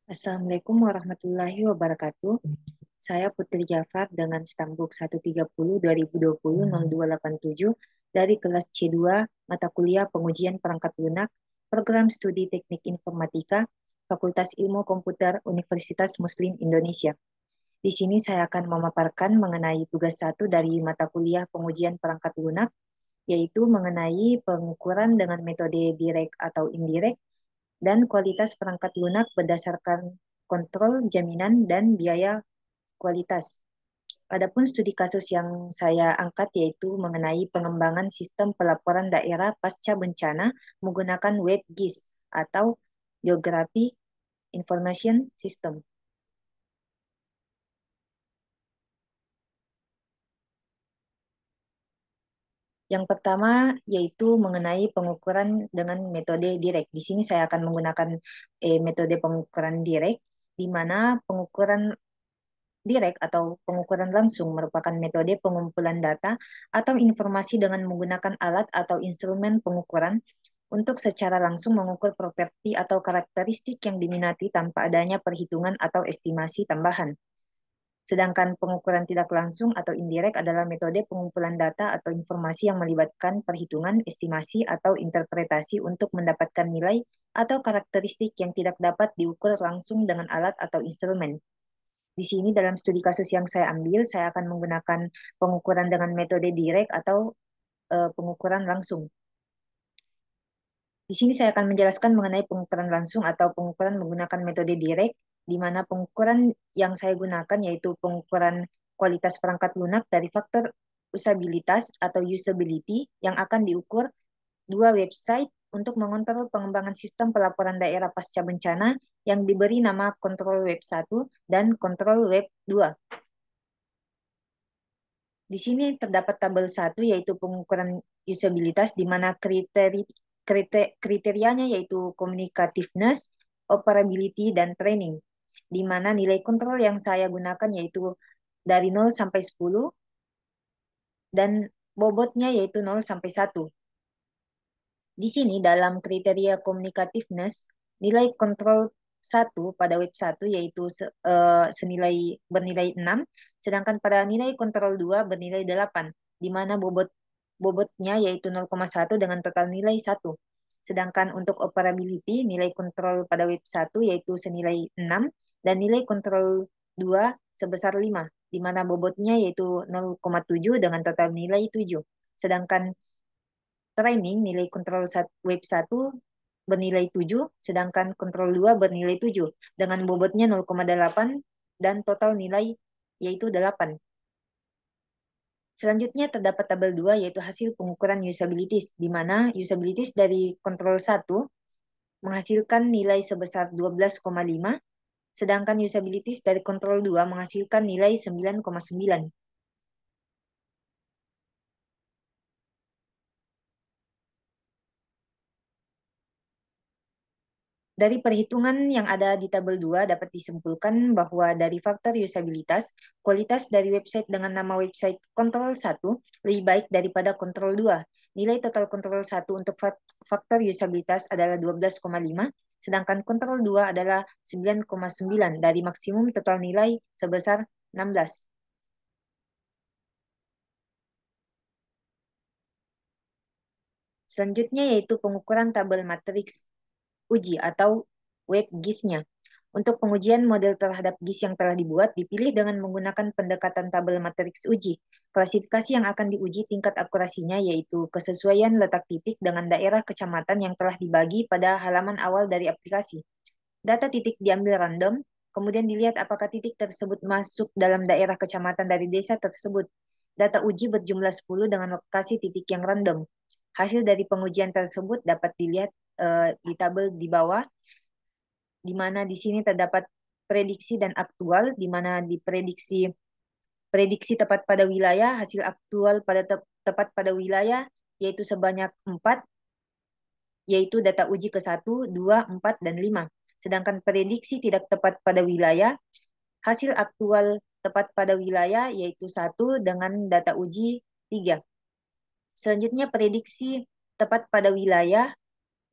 Assalamualaikum warahmatullahi wabarakatuh. Saya Putri Jafar dengan stambuk 130 2020 0287 dari kelas C2 mata kuliah pengujian perangkat lunak program studi teknik informatika Fakultas Ilmu Komputer Universitas Muslim Indonesia. Di sini saya akan memaparkan mengenai tugas satu dari mata kuliah pengujian perangkat lunak, yaitu mengenai pengukuran dengan metode direct atau indirect dan kualitas perangkat lunak berdasarkan kontrol, jaminan, dan biaya kualitas. Adapun studi kasus yang saya angkat yaitu mengenai pengembangan sistem pelaporan daerah pasca bencana menggunakan web GIS atau Geography Information System. Yang pertama yaitu mengenai pengukuran dengan metode direct. Di sini saya akan menggunakan metode pengukuran direct, di mana pengukuran direct atau pengukuran langsung merupakan metode pengumpulan data atau informasi dengan menggunakan alat atau instrumen pengukuran untuk secara langsung mengukur properti atau karakteristik yang diminati tanpa adanya perhitungan atau estimasi tambahan. Sedangkan pengukuran tidak langsung atau indirect adalah metode pengumpulan data atau informasi yang melibatkan perhitungan, estimasi, atau interpretasi untuk mendapatkan nilai atau karakteristik yang tidak dapat diukur langsung dengan alat atau instrumen. Di sini dalam studi kasus yang saya ambil, saya akan menggunakan pengukuran dengan metode direct atau pengukuran langsung. Di sini saya akan menjelaskan mengenai pengukuran langsung atau pengukuran menggunakan metode direct, di mana pengukuran yang saya gunakan yaitu pengukuran kualitas perangkat lunak dari faktor usabilitas atau usability yang akan diukur dua website untuk mengontrol pengembangan sistem pelaporan daerah pasca bencana yang diberi nama Kontrol Web 1 dan Kontrol Web 2. Di sini terdapat tabel 1 yaitu pengukuran usabilitas di mana kriterianya yaitu communicativeness, operability, dan training. Di mana nilai kontrol yang saya gunakan yaitu dari 0 sampai 10 dan bobotnya yaitu 0 sampai 1. Di sini dalam kriteria communicativeness, nilai kontrol 1 pada web 1 yaitu bernilai 6, sedangkan pada nilai kontrol 2 bernilai 8, di mana bobotnya yaitu 0,1 dengan total nilai 1. Sedangkan untuk operability, nilai kontrol pada web 1 yaitu senilai 6 dan nilai kontrol 2 sebesar 5, di mana bobotnya yaitu 0,7 dengan total nilai 7. Sedangkan training nilai kontrol web 1 bernilai 7, sedangkan kontrol 2 bernilai 7, dengan bobotnya 0,8 dan total nilai yaitu 8. Selanjutnya terdapat tabel 2 yaitu hasil pengukuran usabilities, di mana usabilities dari kontrol 1 menghasilkan nilai sebesar 12,5, sedangkan usabilities dari kontrol 2 menghasilkan nilai 9,9. Dari perhitungan yang ada di tabel 2 dapat disimpulkan bahwa dari faktor usabilitas, kualitas dari website dengan nama website kontrol 1 lebih baik daripada kontrol 2. Nilai total kontrol 1 untuk faktor usabilitas adalah 12,5, sedangkan kontrol 2 adalah 9,9 dari maksimum total nilai sebesar 16. Selanjutnya yaitu pengukuran tabel matriks uji atau web GIS-nya. Untuk pengujian model terhadap GIS yang telah dibuat, dipilih dengan menggunakan pendekatan tabel matriks uji. Klasifikasi yang akan diuji tingkat akurasinya yaitu kesesuaian letak titik dengan daerah kecamatan yang telah dibagi pada halaman awal dari aplikasi. Data titik diambil random, kemudian dilihat apakah titik tersebut masuk dalam daerah kecamatan dari desa tersebut. Data uji berjumlah 10 dengan lokasi titik yang random. Hasil dari pengujian tersebut dapat dilihat di tabel di bawah, di mana di sini terdapat prediksi dan aktual, di mana prediksi tepat pada wilayah, hasil aktual pada tepat pada wilayah, yaitu sebanyak 4, yaitu data uji ke 1, 2, 4, dan 5. Sedangkan prediksi tidak tepat pada wilayah, hasil aktual tepat pada wilayah, yaitu 1 dengan data uji 3. Selanjutnya prediksi tepat pada wilayah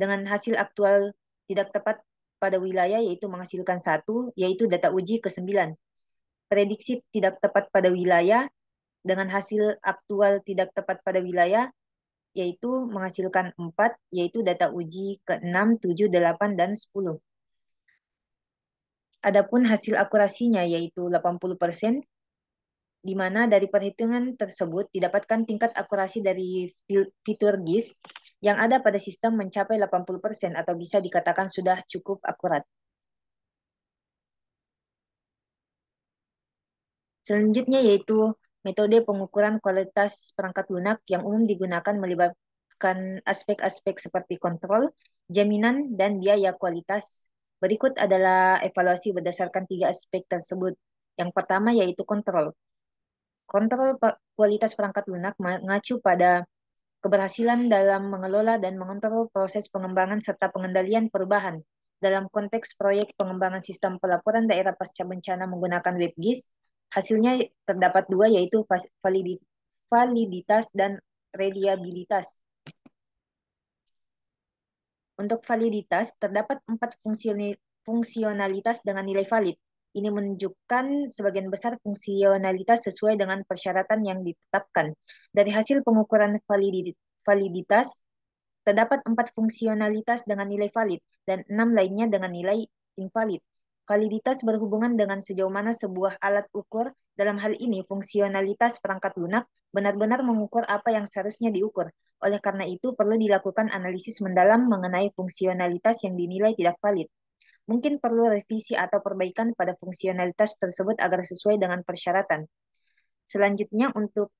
dengan hasil aktual tidak tepat pada wilayah yaitu menghasilkan 1, yaitu data uji ke-9. Prediksi tidak tepat pada wilayah dengan hasil aktual tidak tepat pada wilayah yaitu menghasilkan 4, yaitu data uji ke-6, 7, 8, dan 10. Adapun hasil akurasinya yaitu 80%, di mana dari perhitungan tersebut didapatkan tingkat akurasi dari fitur GIS yang ada pada sistem mencapai 80% atau bisa dikatakan sudah cukup akurat. Selanjutnya yaitu metode pengukuran kualitas perangkat lunak yang umum digunakan melibatkan aspek-aspek seperti kontrol, jaminan, dan biaya kualitas. Berikut adalah evaluasi berdasarkan 3 aspek tersebut. Yang pertama yaitu kontrol. Kontrol kualitas perangkat lunak mengacu pada keberhasilan dalam mengelola dan mengontrol proses pengembangan serta pengendalian perubahan. Dalam konteks proyek pengembangan sistem pelaporan daerah pasca bencana menggunakan WebGIS, hasilnya terdapat 2 yaitu validitas dan reliabilitas. Untuk validitas, terdapat 4 fungsionalitas dengan nilai valid. Ini menunjukkan sebagian besar fungsionalitas sesuai dengan persyaratan yang ditetapkan. Dari hasil pengukuran validitas, terdapat 4 fungsionalitas dengan nilai valid dan 6 lainnya dengan nilai invalid. Validitas berhubungan dengan sejauh mana sebuah alat ukur, dalam hal ini fungsionalitas perangkat lunak, benar-benar mengukur apa yang seharusnya diukur. Oleh karena itu, perlu dilakukan analisis mendalam mengenai fungsionalitas yang dinilai tidak valid. Mungkin perlu revisi atau perbaikan pada fungsionalitas tersebut agar sesuai dengan persyaratan. Selanjutnya, untuk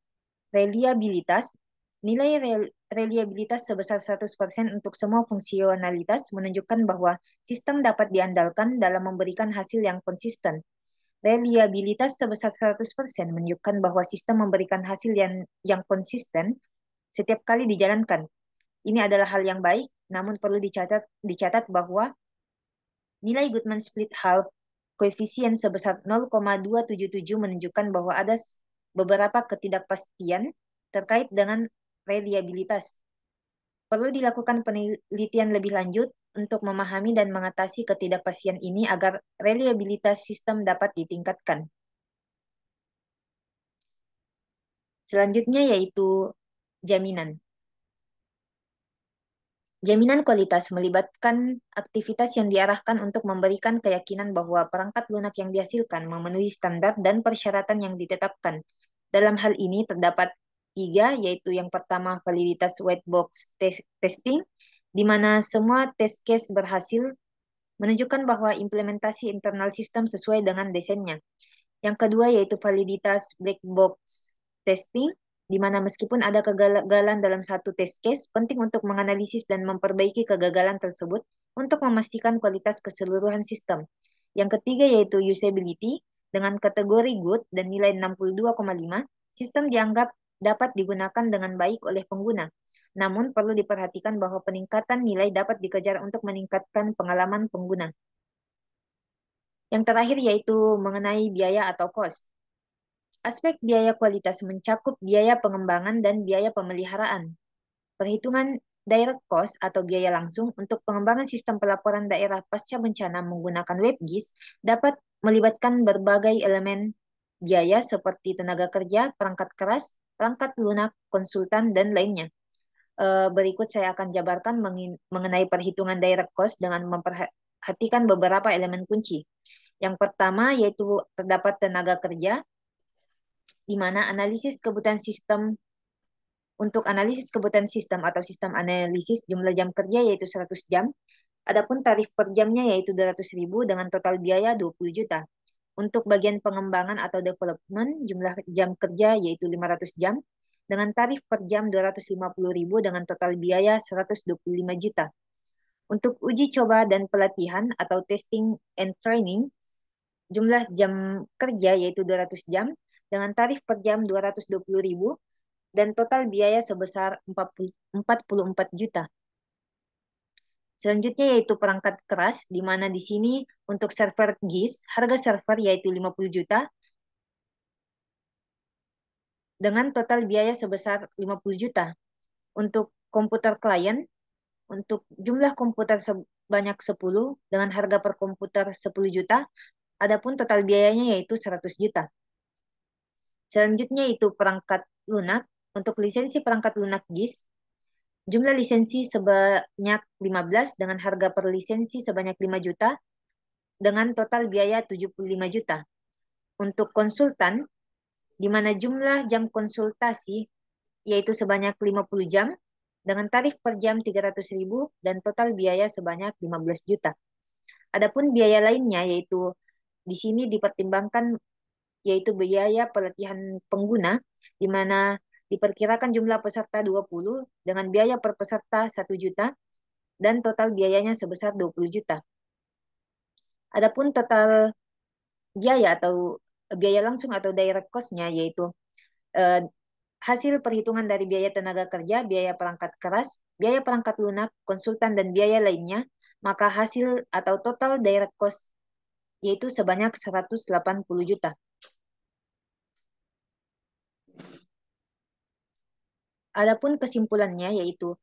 reliabilitas, nilai reliabilitas sebesar 100% untuk semua fungsionalitas menunjukkan bahwa sistem dapat diandalkan dalam memberikan hasil yang konsisten. Reliabilitas sebesar 100% menunjukkan bahwa sistem memberikan hasil yang konsisten setiap kali dijalankan. Ini adalah hal yang baik, namun perlu dicatat bahwa nilai Goodman Split Half koefisien sebesar 0,277 menunjukkan bahwa ada beberapa ketidakpastian terkait dengan reliabilitas. Perlu dilakukan penelitian lebih lanjut untuk memahami dan mengatasi ketidakpastian ini agar reliabilitas sistem dapat ditingkatkan. Selanjutnya yaitu jaminan. Jaminan kualitas melibatkan aktivitas yang diarahkan untuk memberikan keyakinan bahwa perangkat lunak yang dihasilkan memenuhi standar dan persyaratan yang ditetapkan. Dalam hal ini terdapat 3, yaitu yang pertama validitas white box testing, di mana semua test case berhasil menunjukkan bahwa implementasi internal sistem sesuai dengan desainnya. Yang kedua yaitu validitas black box testing, di mana meskipun ada kegagalan dalam satu test case, penting untuk menganalisis dan memperbaiki kegagalan tersebut untuk memastikan kualitas keseluruhan sistem. Yang ketiga yaitu usability, dengan kategori good dan nilai 62,5, sistem dianggap dapat digunakan dengan baik oleh pengguna. Namun perlu diperhatikan bahwa peningkatan nilai dapat dikejar untuk meningkatkan pengalaman pengguna. Yang terakhir yaitu mengenai biaya atau cost. Aspek biaya kualitas mencakup biaya pengembangan dan biaya pemeliharaan. Perhitungan direct cost atau biaya langsung untuk pengembangan sistem pelaporan daerah pasca bencana menggunakan WebGIS dapat melibatkan berbagai elemen biaya seperti tenaga kerja, perangkat keras, perangkat lunak, konsultan, dan lainnya. Berikut saya akan jabarkan mengenai perhitungan direct cost dengan memperhatikan beberapa elemen kunci. Yang pertama yaitu terdapat tenaga kerja, di mana untuk analisis kebutuhan sistem atau sistem analisis jumlah jam kerja yaitu 100 jam. Adapun tarif per jamnya yaitu 200.000 dengan total biaya 20 juta. Untuk bagian pengembangan atau development jumlah jam kerja yaitu 500 jam dengan tarif per jam 250.000 dengan total biaya 125 juta. Untuk uji coba dan pelatihan atau testing and training jumlah jam kerja yaitu 200 jam dengan tarif per jam 220.000 dan total biaya sebesar 44 juta. Selanjutnya yaitu perangkat keras, di mana di sini untuk server GIS, harga server yaitu 50 juta dengan total biaya sebesar 50 juta. Untuk komputer klien, untuk jumlah komputer sebanyak 10 dengan harga per komputer 10 juta, adapun total biayanya yaitu 100 juta. Selanjutnya itu perangkat lunak. Untuk lisensi perangkat lunak GIS, jumlah lisensi sebanyak 15 dengan harga per lisensi sebanyak 5 juta dengan total biaya 75 juta. Untuk konsultan, di mana jumlah jam konsultasi yaitu sebanyak 50 jam dengan tarif per jam 300.000 dan total biaya sebanyak 15 juta. Adapun biaya lainnya yaitu di sini dipertimbangkan yaitu biaya pelatihan pengguna di mana diperkirakan jumlah peserta 20 dengan biaya per peserta 1 juta dan total biayanya sebesar 20 juta. Adapun total biaya atau biaya langsung atau direct cost-nya yaitu eh, hasil perhitungan dari biaya tenaga kerja, biaya perangkat keras, biaya perangkat lunak, konsultan, dan biaya lainnya, maka hasil atau total direct cost yaitu sebanyak 180 juta. Adapun kesimpulannya yaitu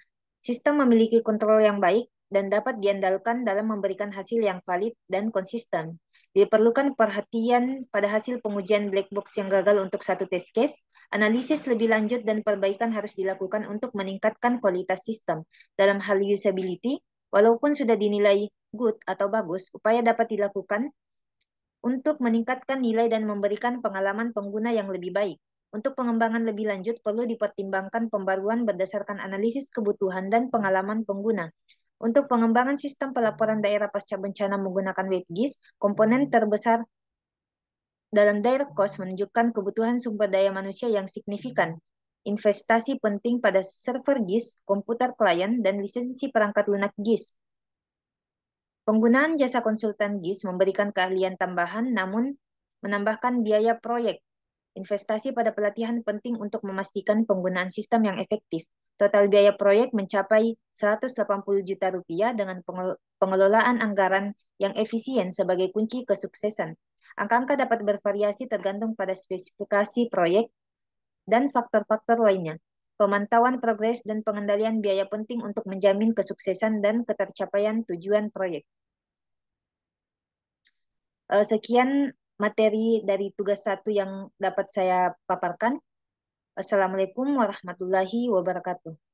sistem memiliki kontrol yang baik dan dapat diandalkan dalam memberikan hasil yang valid dan konsisten. Diperlukan perhatian pada hasil pengujian black box yang gagal untuk satu test case, analisis lebih lanjut dan perbaikan harus dilakukan untuk meningkatkan kualitas sistem. Dalam hal usability, walaupun sudah dinilai good atau bagus, upaya dapat dilakukan untuk meningkatkan nilai dan memberikan pengalaman pengguna yang lebih baik. Untuk pengembangan lebih lanjut, perlu dipertimbangkan pembaruan berdasarkan analisis kebutuhan dan pengalaman pengguna. Untuk pengembangan sistem pelaporan daerah pasca bencana menggunakan WebGIS, komponen terbesar dalam direct cost menunjukkan kebutuhan sumber daya manusia yang signifikan. Investasi penting pada server GIS, komputer klien, dan lisensi perangkat lunak GIS. Penggunaan jasa konsultan GIS memberikan keahlian tambahan namun menambahkan biaya proyek. Investasi pada pelatihan penting untuk memastikan penggunaan sistem yang efektif. Total biaya proyek mencapai 180 juta rupiah dengan pengelolaan anggaran yang efisien sebagai kunci kesuksesan. Angka-angka dapat bervariasi tergantung pada spesifikasi proyek dan faktor-faktor lainnya. Pemantauan progres dan pengendalian biaya penting untuk menjamin kesuksesan dan ketercapaian tujuan proyek. Sekian materi dari tugas 1 yang dapat saya paparkan. Assalamualaikum warahmatullahi wabarakatuh.